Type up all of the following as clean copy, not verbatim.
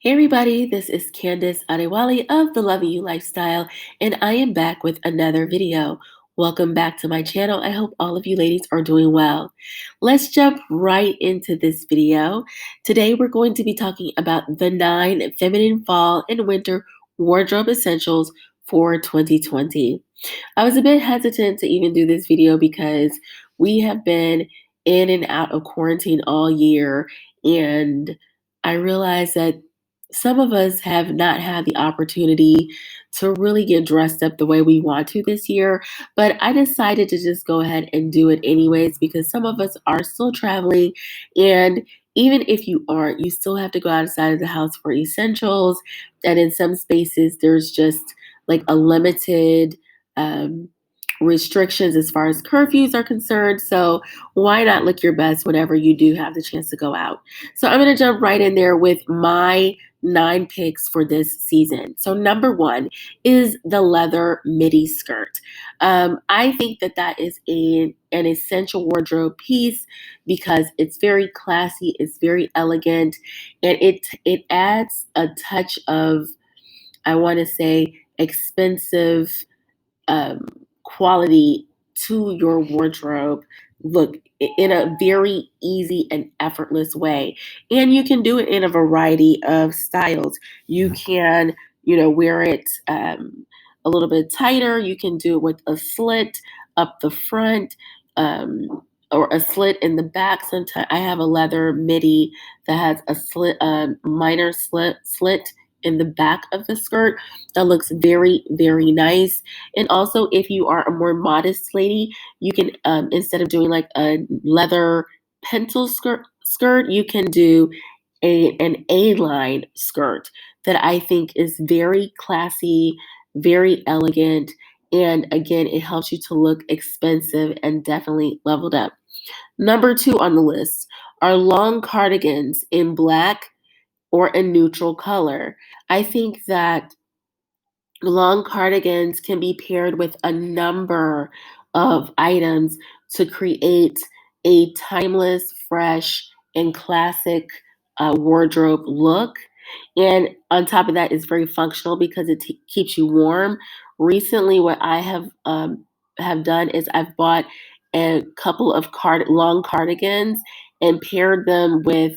Hey everybody, this is Candice Adewale of the Loving You Lifestyle, and I am back with another video. Welcome back to my channel. I hope all of you ladies are doing well. Let's jump right into this video. Today we're going to be talking about the 9 feminine fall and winter wardrobe essentials for 2020. I was a bit hesitant to even do this video because we have been in and out of quarantine all year, and I realized that some of us have not had the opportunity to really get dressed up the way we want to this year, but I decided to just go ahead and do it anyways because some of us are still traveling, and even if you aren't, you still have to go outside of the house for essentials, and in some spaces there's just like a limited um, restrictions as far as curfews are concerned. So why not look your best whenever you do have the chance to go out? So I'm going to jump right in there with my 9 picks for this season. So number 1 is the leather midi skirt. I think that that is an essential wardrobe piece because it's very classy, it's very elegant, and it adds a touch of, I want to say, expensive um, quality to your wardrobe look in a very easy and effortless way. And you can do it in a variety of styles. You can, wear it a little bit tighter. You can do it with a slit up the front. Or a slit in the back. Sometimes I have a leather midi that has a minor slit in the back of the skirt that looks very, very nice. And also, if you are a more modest lady, you can, instead of doing like a leather pencil skirt, you can do an A-line skirt that I think is very classy, very elegant, and again, it helps you to look expensive and definitely leveled up. Number 2 on the list are long cardigans in black or a neutral color. I think that long cardigans can be paired with a number of items to create a timeless, fresh, and classic wardrobe look. And on top of that, it's very functional because it keeps you warm. Recently, what I have done is I've bought a couple of long cardigans and paired them with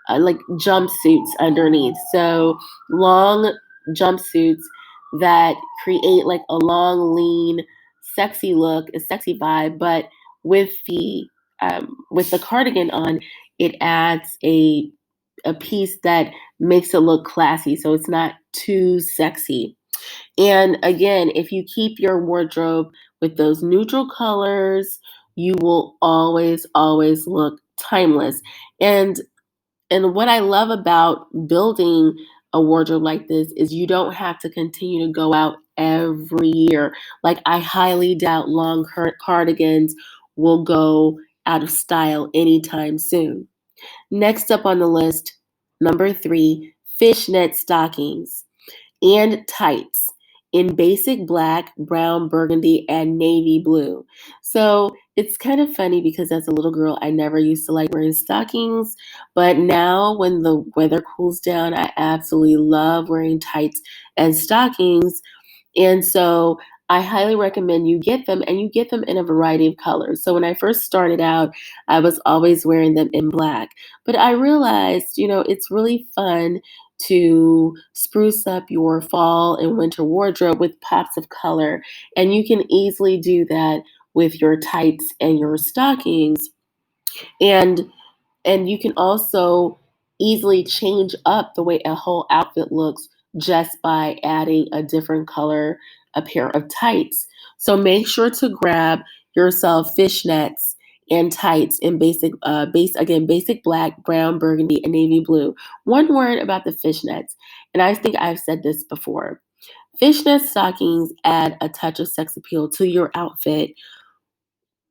like jumpsuits underneath. So long jumpsuits that create like a long, lean, sexy look, a sexy vibe, but with the cardigan on, it adds a piece that makes it look classy, so it's not too sexy. And again, if you keep your wardrobe with those neutral colors, you will always, always look timeless. And what I love about building a wardrobe like this is you don't have to continue to go out every year. Like, I highly doubt long cardigans will go out of style anytime soon. Next up on the list, number 3, fishnet stockings and tights in basic black, brown, burgundy, and navy blue. So it's kind of funny because as a little girl, I never used to like wearing stockings. But now, when the weather cools down, I absolutely love wearing tights and stockings. And so I highly recommend you get them, and you get them in a variety of colors. So when I first started out, I was always wearing them in black. But I realized, it's really fun to spruce up your fall and winter wardrobe with pops of color. And you can easily do that with your tights and your stockings. And you can also easily change up the way a whole outfit looks just by adding a different color, a pair of tights. So make sure to grab yourself fishnets and tights in basic black, brown, burgundy, and navy blue. One word about the fishnets, and I think I've said this before. Fishnet stockings add a touch of sex appeal to your outfit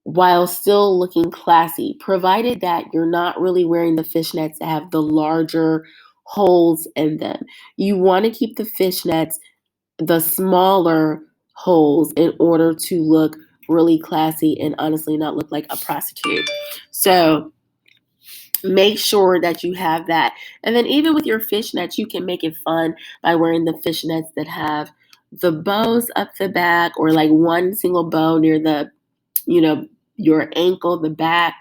while still looking classy, provided that you're not really wearing the fishnets that have the larger holes in them. You want to keep the fishnets the smaller holes in order to look really classy and honestly not look like a prostitute. So Make sure that you have that. And then even with your fishnets, you can make it fun by wearing the fishnets that have the bows up the back, or like one single bow near the, you know, your ankle, the back.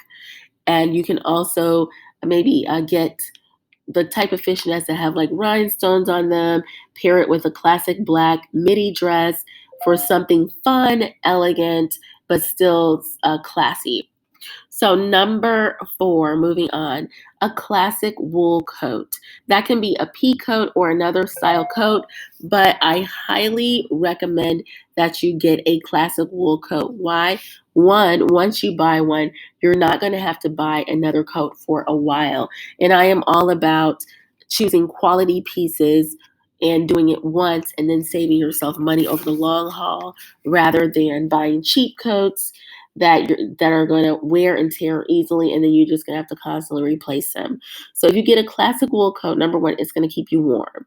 And you can also maybe get the type of fishnets that have like rhinestones on them, pair it with a classic black midi dress for something fun, elegant, but still classy. So, number 4, moving on, a classic wool coat. That can be a pea coat or another style coat, but I highly recommend that you get a classic wool coat. Why? One, once you buy one, you're not going to have to buy another coat for a while. And I am all about choosing quality pieces and doing it once and then saving yourself money over the long haul rather than buying cheap coats that are going to wear and tear easily, and then you're just going to have to constantly replace them. So if you get a classic wool coat, number one, it's going to keep you warm.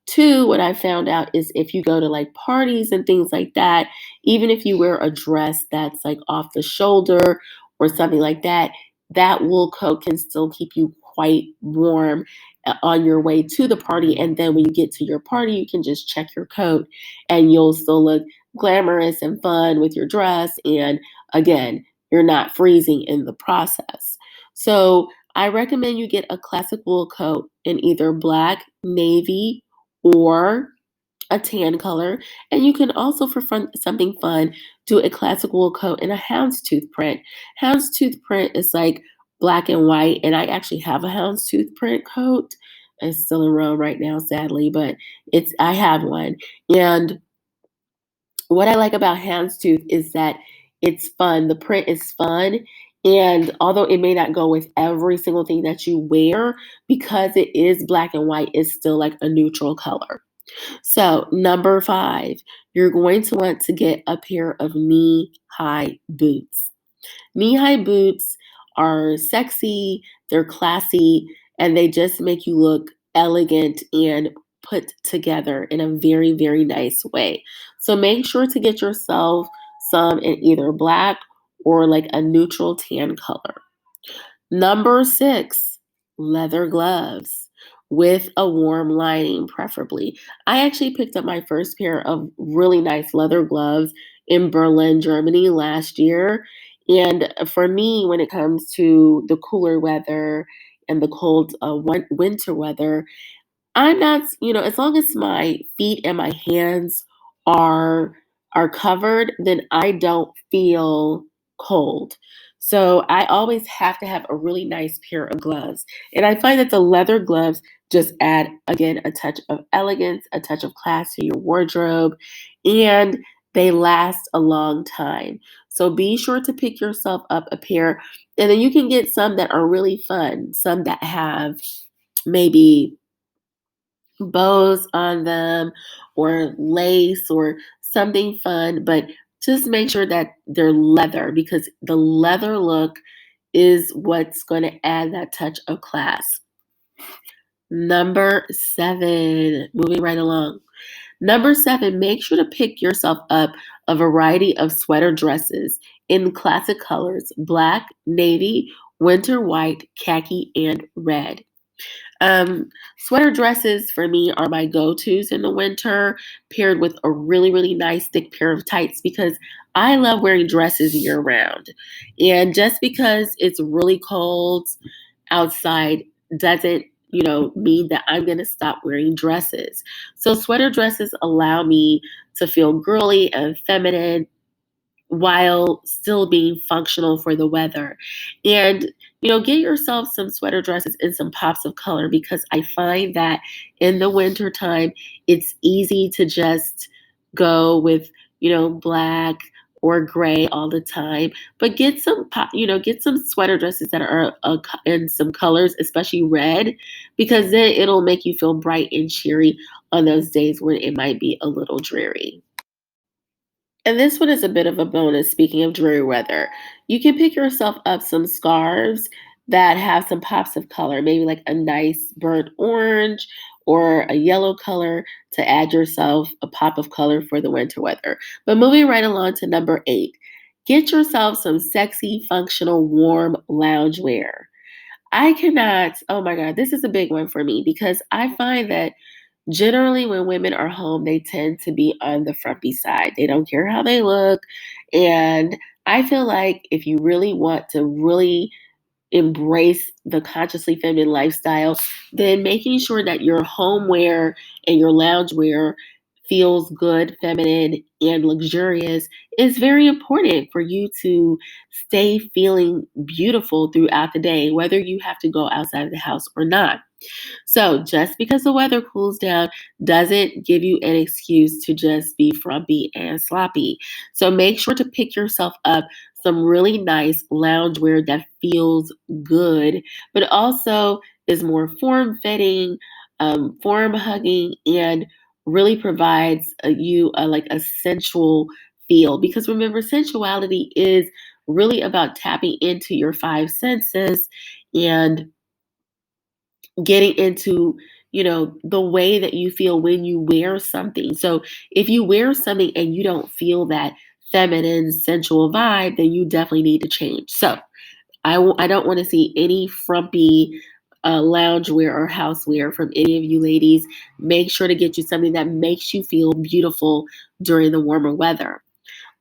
Two, what I found out is if you go to like parties and things like that, even if you wear a dress that's like off the shoulder or something like that, that wool coat can still keep you quite warm on your way to the party. And then when you get to your party, you can just check your coat and you'll still look glamorous and fun with your dress. And again, you're not freezing in the process. So I recommend you get a classic wool coat in either black, navy, or a tan color. And you can also, for fun, something fun, do a classic wool coat in a houndstooth print. Houndstooth print is like black and white, and I actually have a houndstooth print coat. It's still in Rome right now, sadly, but I have one. And what I like about houndstooth is that it's fun. The print is fun. And although it may not go with every single thing that you wear, because it is black and white, it's still like a neutral color. So, number 5, you're going to want to get a pair of knee high boots. Knee high boots are sexy, they're classy, and they just make you look elegant and put together in a very, very nice way. So, make sure to get yourself some in either black or like a neutral tan color. Number 6, leather gloves with a warm lining, preferably. I actually picked up my first pair of really nice leather gloves in Berlin, Germany last year. And for me, when it comes to the cooler weather and the cold winter weather, I'm not, as long as my feet and my hands are covered, then I don't feel cold. So I always have to have a really nice pair of gloves. And I find that the leather gloves just add, again, a touch of elegance, a touch of class to your wardrobe, and they last a long time. So be sure to pick yourself up a pair, and then you can get some that are really fun, some that have maybe bows on them or lace or something fun, but just make sure that they're leather, because the leather look is what's going to add that touch of class. Number 7, moving right along. Number 7, make sure to pick yourself up a variety of sweater dresses in classic colors: black, navy, winter white, khaki, and red. Sweater dresses for me are my go-tos in the winter, paired with a really, really nice thick pair of tights, because I love wearing dresses year round. And just because it's really cold outside doesn't, mean that I'm going to stop wearing dresses. So sweater dresses allow me to feel girly and feminine while still being functional for the weather. And, get yourself some sweater dresses and some pops of color, because I find that in the winter time, it's easy to just go with, black or gray all the time. But get some get some sweater dresses that are in some colors, especially red, because then it'll make you feel bright and cheery on those days when it might be a little dreary. And this one is a bit of a bonus. Speaking of dreary weather, you can pick yourself up some scarves that have some pops of color, maybe like a nice burnt orange or a yellow color, to add yourself a pop of color for the winter weather. But moving right along to number 8, get yourself some sexy, functional, warm loungewear. I cannot, oh my God, this is a big one for me because I find that generally when women are home, they tend to be on the frumpy side. They don't care how they look. And I feel like if you really want to really embrace the consciously feminine lifestyle, then making sure that your homeware and your loungewear feels good, feminine, and luxurious is very important for you to stay feeling beautiful throughout the day, whether you have to go outside of the house or not. So, just because the weather cools down doesn't give you an excuse to just be frumpy and sloppy. So, make sure to pick yourself up some really nice loungewear that feels good, but also is more form fitting, form hugging, and really provides you like a sensual feel. Because remember, sensuality is really about tapping into your five senses and getting into the way that you feel when you wear something. So if you wear something and you don't feel that feminine sensual vibe, then you definitely need to change. So I don't want to see any frumpy loungewear or housewear from any of you ladies. Make sure to get you something that makes you feel beautiful during the warmer weather.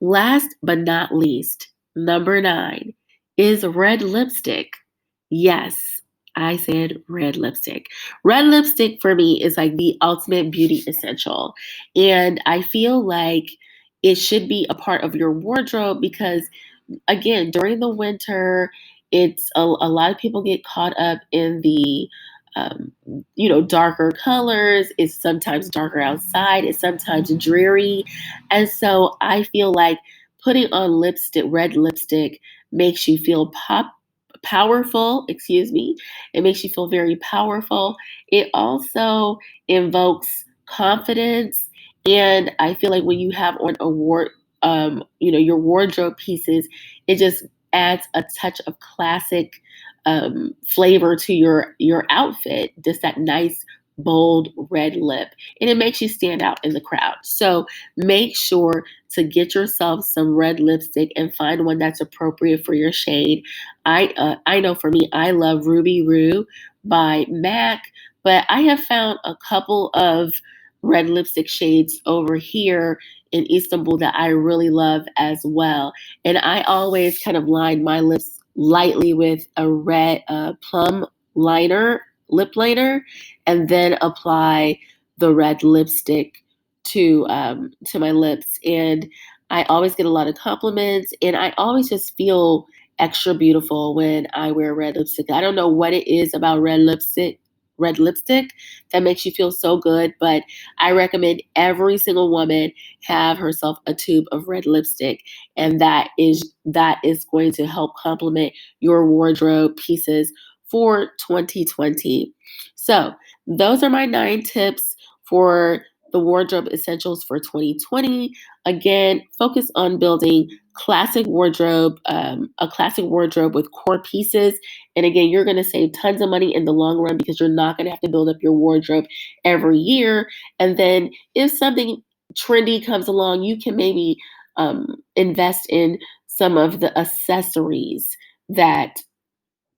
Last but not least, number 9 is red lipstick. Yes, I said red lipstick. Red lipstick for me is like the ultimate beauty essential. And I feel like it should be a part of your wardrobe because again, during the winter, it's a lot of people get caught up in the um, darker colors. It's sometimes darker outside. It's sometimes dreary, and so I feel like putting on lipstick, red lipstick, makes you feel powerful. Excuse me. It makes you feel very powerful. It also invokes confidence, and I feel like when you have on a your wardrobe pieces, it just adds a touch of classic flavor to your outfit. Just that nice bold red lip, and it makes you stand out in the crowd. So make sure to get yourself some red lipstick and find one that's appropriate for your shade. I know for me, I love Ruby Roo by MAC, but I have found a couple of red lipstick shades over here in Istanbul that I really love as well. And I always kind of line my lips lightly with a red plum liner, lip liner, and then apply the red lipstick to my lips. And I always get a lot of compliments, and I always just feel extra beautiful when I wear red lipstick. I don't know what it is about red lipstick that makes you feel so good, but I recommend every single woman have herself a tube of red lipstick, and that is going to help complement your wardrobe pieces for 2020. So, those are my 9 tips for the wardrobe essentials for 2020. Again, focus on building a classic wardrobe with core pieces. And again, you're going to save tons of money in the long run because you're not going to have to build up your wardrobe every year. And then if something trendy comes along, you can maybe invest in some of the accessories that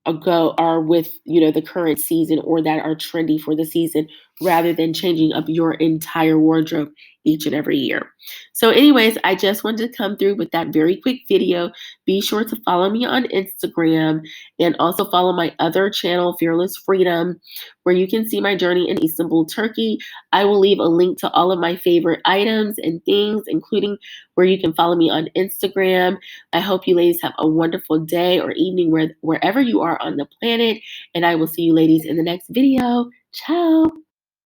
are with the current season or that are trendy for the season rather than changing up your entire wardrobe each and every year. So anyways, I just wanted to come through with that very quick video. Be sure to follow me on Instagram and also follow my other channel, Fearless Freedom, where you can see my journey in Istanbul, Turkey. I will leave a link to all of my favorite items and things, including where you can follow me on Instagram. I hope you ladies have a wonderful day or evening wherever you are on the planet. And I will see you ladies in the next video. Ciao.